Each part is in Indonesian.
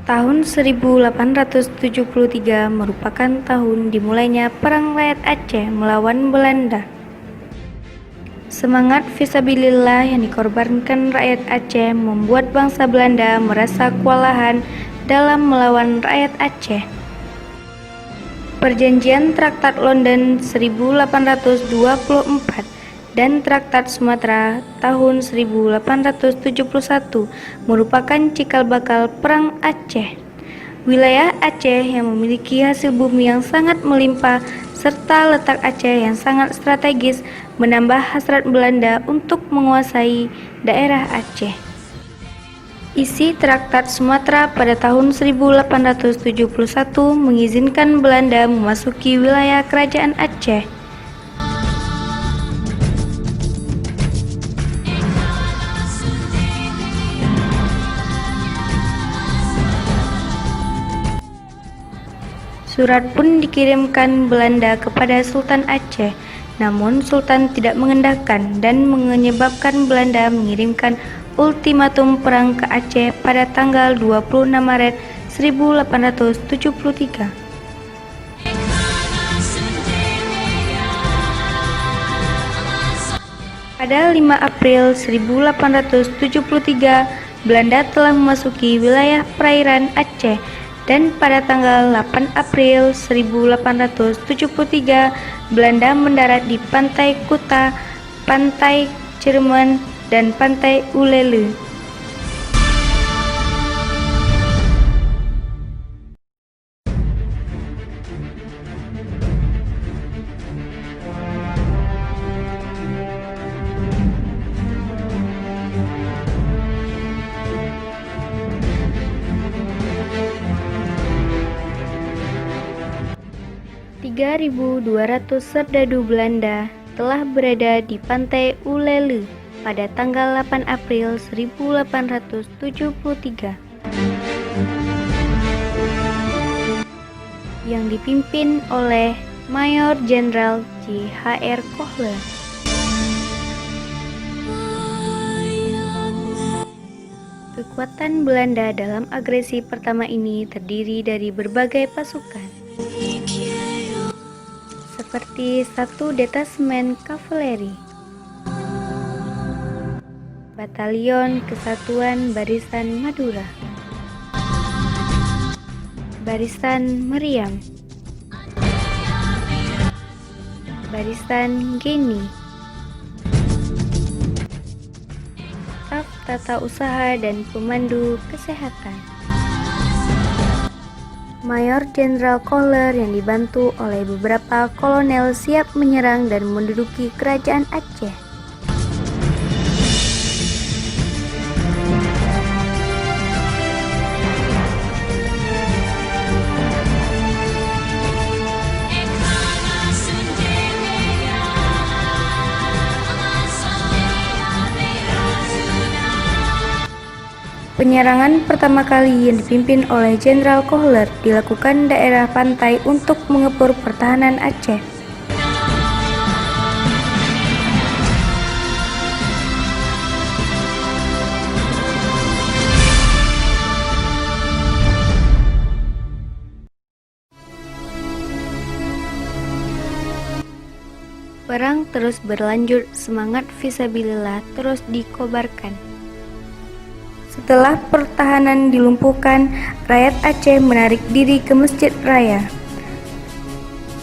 Tahun 1873 merupakan tahun dimulainya Perang Rakyat Aceh melawan Belanda. Semangat fisabilillah yang dikorbankan rakyat Aceh membuat bangsa Belanda merasa kewalahan dalam melawan rakyat Aceh. Perjanjian Traktat London 1824 dan Traktat Sumatera tahun 1871 merupakan cikal bakal Perang Aceh. Wilayah Aceh yang memiliki hasil bumi yang sangat melimpah serta letak Aceh yang sangat strategis menambah hasrat Belanda untuk menguasai daerah Aceh. Isi Traktat Sumatera pada tahun 1871 mengizinkan Belanda memasuki wilayah kerajaan Aceh. Surat pun dikirimkan Belanda kepada Sultan Aceh, namun Sultan tidak mengendahkan dan menyebabkan Belanda mengirimkan ultimatum perang ke Aceh pada tanggal 26 Maret 1873. Pada 5 April 1873, Belanda telah memasuki wilayah perairan Aceh. Dan pada tanggal 8 April 1873, Belanda mendarat di Pantai Kuta, Pantai Cermen, dan Pantai Ulele. .200 serdadu Belanda telah berada di Pantai Ulele pada tanggal 8 April 1873 yang dipimpin oleh Mayor Jenderal J.H.R. Kohler. Kekuatan Belanda dalam agresi pertama ini terdiri dari berbagai pasukan, seperti 1 Detasmen Kavaleri, Batalion Kesatuan Barisan Madura, Barisan Meriam, Barisan Geni, Staf Tata Usaha dan Pemandu Kesehatan. Mayor Jenderal Kohler yang dibantu oleh beberapa kolonel siap menyerang dan menduduki kerajaan Aceh. Penyerangan pertama kali yang dipimpin oleh Jenderal Kohler dilakukan daerah pantai untuk mengepur pertahanan Aceh. Perang terus berlanjut, semangat fisabilillah terus dikobarkan. Setelah pertahanan dilumpuhkan, rakyat Aceh menarik diri ke Masjid Raya.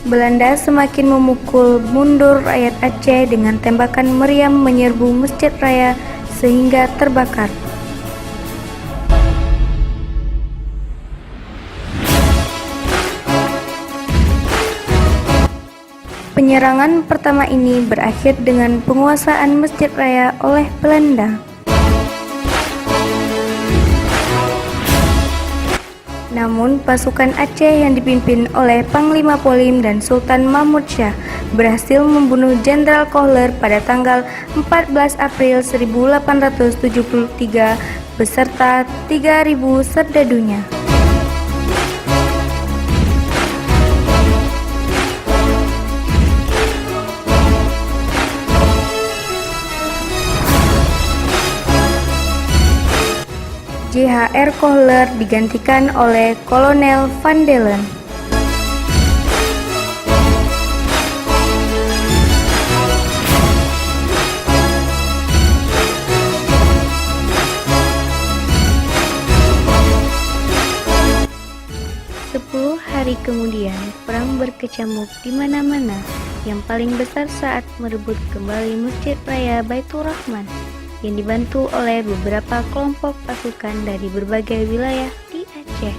Belanda semakin memukul mundur rakyat Aceh dengan tembakan meriam menyerbu Masjid Raya sehingga terbakar. Penyerangan pertama ini berakhir dengan penguasaan Masjid Raya oleh Belanda. Namun pasukan Aceh yang dipimpin oleh Panglima Polim dan Sultan Mahmud Shah berhasil membunuh Jenderal Kohler pada tanggal 14 April 1873 beserta 3.000 serdadunya. JH H.R. Kohler digantikan oleh Kolonel Van Dalen. Hari kemudian, perang berkecamuk di mana-mana. Yang paling besar saat merebut kembali Masjid Raya Baitur Rahman yang dibantu oleh beberapa kelompok pasukan dari berbagai wilayah di Aceh.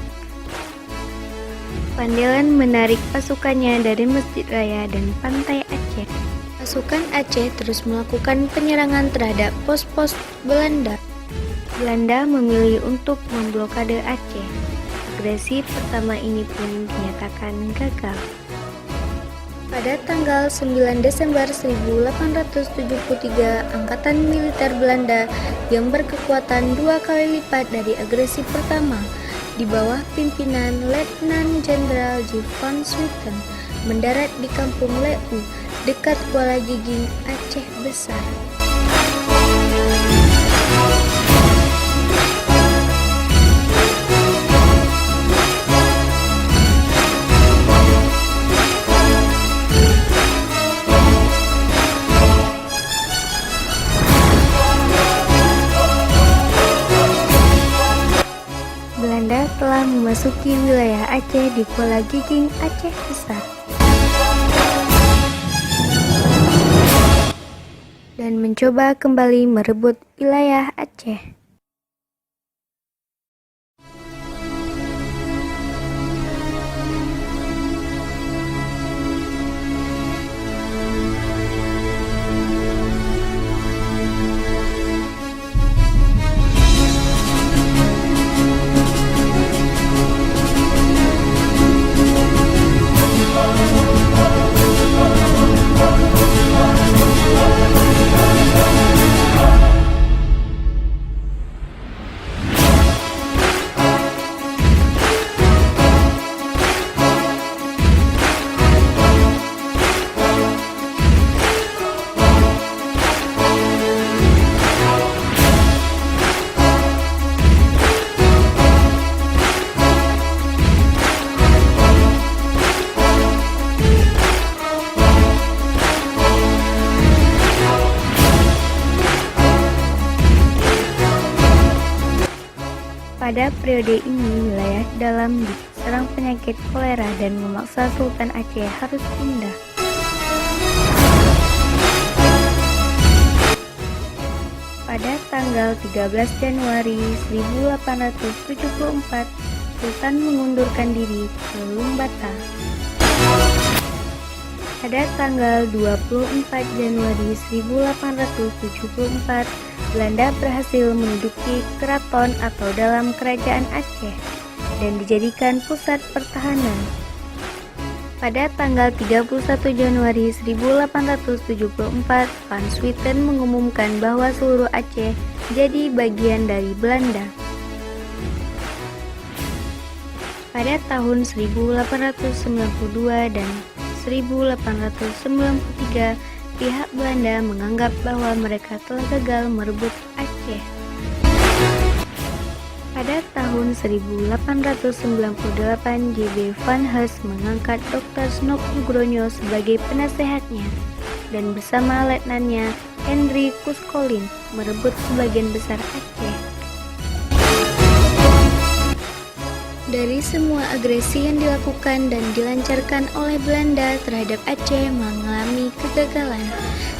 Van Dalen menarik pasukannya dari Masjid Raya dan pantai Aceh. Pasukan Aceh terus melakukan penyerangan terhadap pos-pos Belanda. Belanda memilih untuk memblokade Aceh. Agresi pertama ini pun dinyatakan gagal. Pada tanggal 9 Desember 1873, Angkatan Militer Belanda yang berkekuatan 2 kali lipat dari agresi pertama, di bawah pimpinan Letnan Jenderal J. van Swieten, mendarat di Kampung Leu, dekat Kuala Giging, Aceh Besar. Belanda telah memasuki wilayah Aceh di Kuala Giging, Aceh Besar, dan mencoba kembali merebut wilayah Aceh. Pada periode ini, wilayah dalam diserang penyakit kolera dan memaksa Sultan Aceh harus pindah. Pada tanggal 13 Januari 1874, Sultan mengundurkan diri ke Lumbata. Pada tanggal 24 Januari 1874, Belanda berhasil menduduki keraton atau dalam kerajaan Aceh dan dijadikan pusat pertahanan. Pada tanggal 31 Januari 1874, Van Swieten mengumumkan bahwa seluruh Aceh jadi bagian dari Belanda. Pada tahun 1892 dan 1893, pihak Belanda menganggap bahwa mereka telah gagal merebut Aceh. Pada tahun 1898, J.B. van Hees mengangkat Dr. Snok Nugroho sebagai penasehatnya dan bersama letnannya Henry Kuskolin merebut sebagian besar Aceh. Dari semua agresi yang dilakukan dan dilancarkan oleh Belanda terhadap Aceh mengalami kegagalan.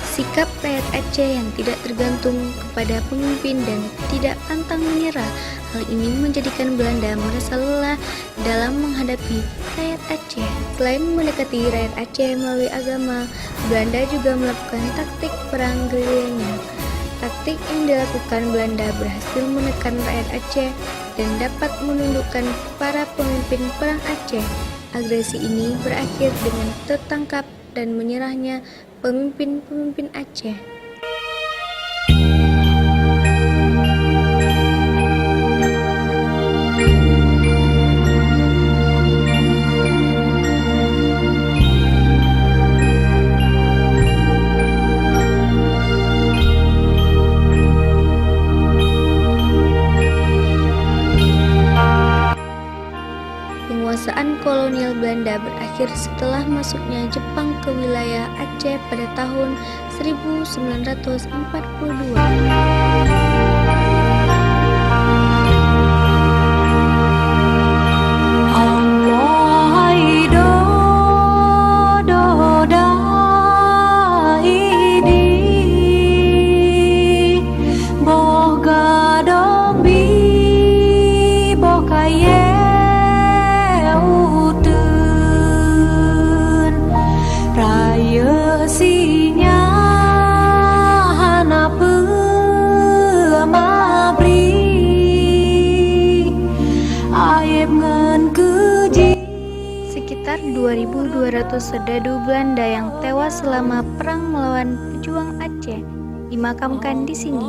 Sikap rakyat Aceh yang tidak tergantung kepada pemimpin dan tidak pantang menyerah, hal ini menjadikan Belanda merasa lelah dalam menghadapi rakyat Aceh. Selain mendekati rakyat Aceh melalui agama, Belanda juga melakukan taktik perang gerilyanya. Taktik yang dilakukan Belanda berhasil menekan rakyat Aceh dan dapat menundukkan para pemimpin perang Aceh. Agresi ini berakhir dengan tertangkap dan menyerahnya pemimpin-pemimpin Aceh. Penguasaan kolonial Belanda berakhir setelah masuknya Jepang ke wilayah Aceh pada tahun 1942. Sekitar 2.200 serdadu Belanda yang tewas selama perang melawan pejuang Aceh dimakamkan di sini.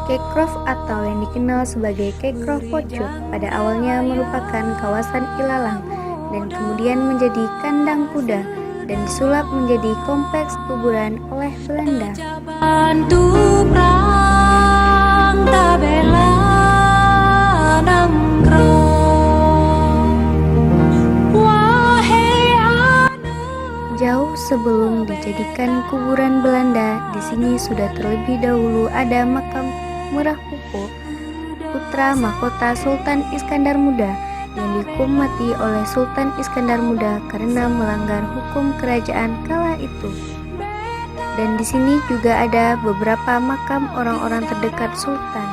Kekrov atau yang dikenal sebagai Kekrov Pocut pada awalnya merupakan kawasan ilalang dan kemudian menjadi kandang kuda dan disulap menjadi kompleks kuburan oleh Belanda. Jauh sebelum dijadikan kuburan Belanda, di sini sudah terlebih dahulu ada makam Merah Pupo, putra mahkota Sultan Iskandar Muda, yang dihukum mati oleh Sultan Iskandar Muda karena melanggar hukum kerajaan kala itu. Dan di sini juga ada beberapa makam orang-orang terdekat Sultan.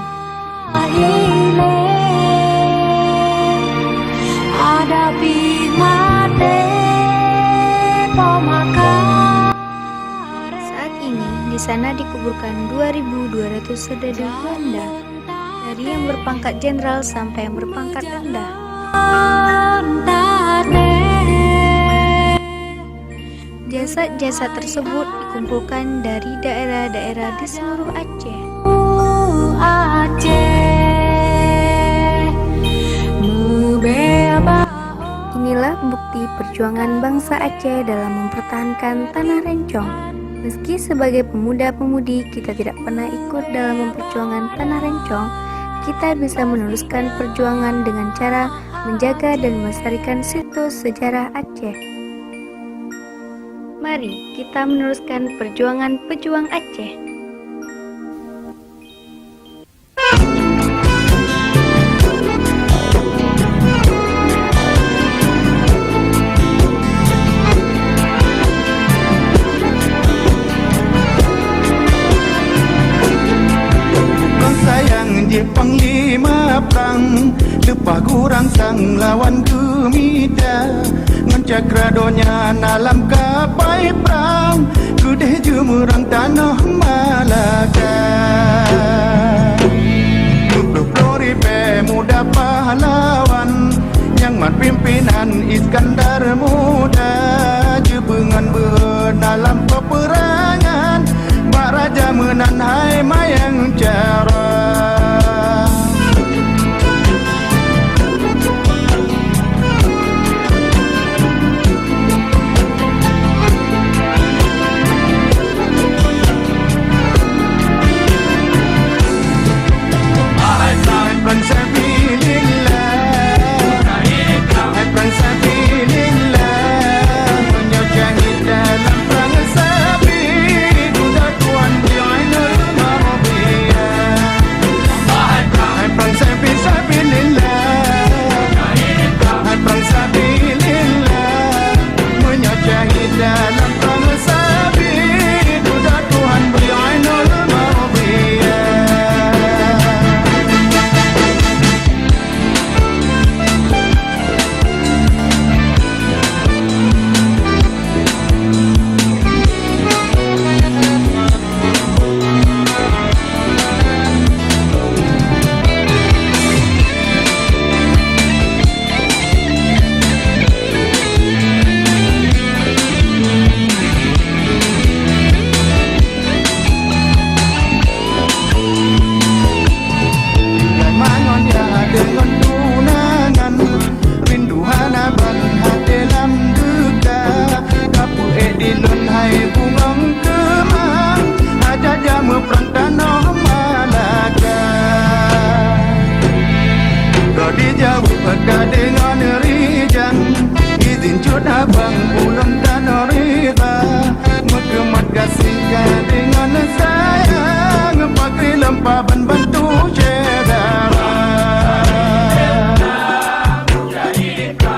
Saat ini di sana dikuburkan 2.200 serdadu Belanda, dari yang berpangkat jenderal sampai yang berpangkat rendah. Jasad-jasad tersebut dikumpulkan dari daerah-daerah di seluruh Aceh. Inilah bukti perjuangan bangsa Aceh dalam mempertahankan tanah rencong. Meski sebagai pemuda-pemudi kita tidak pernah ikut dalam memperjuangkan tanah rencong, kita bisa meneruskan perjuangan dengan cara menjaga dan melestarikan situs sejarah Aceh. Mari kita meneruskan perjuangan pejuang Aceh. Panglima perang lepas kurang sang lawan gemida mencakra dalam kapai perang gede jemurang tanah Malaka Glori pemuda pahlawan yang mat pimpinan Iskandar Muda jebengan dalam peperangan Mbak Raja menanhai mayang cara.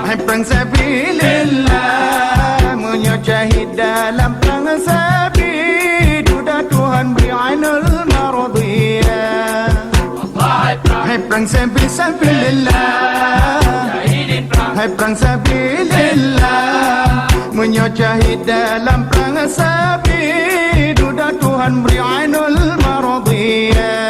Hai perang sabilillah, menyajahid dalam perang sabi, duda Tuhan beri ainul maradiyah. Hai perang sabilillah, hai perang sabilillah, menyajahid dalam perang sabi, duda Tuhan beri ainul maradiyah.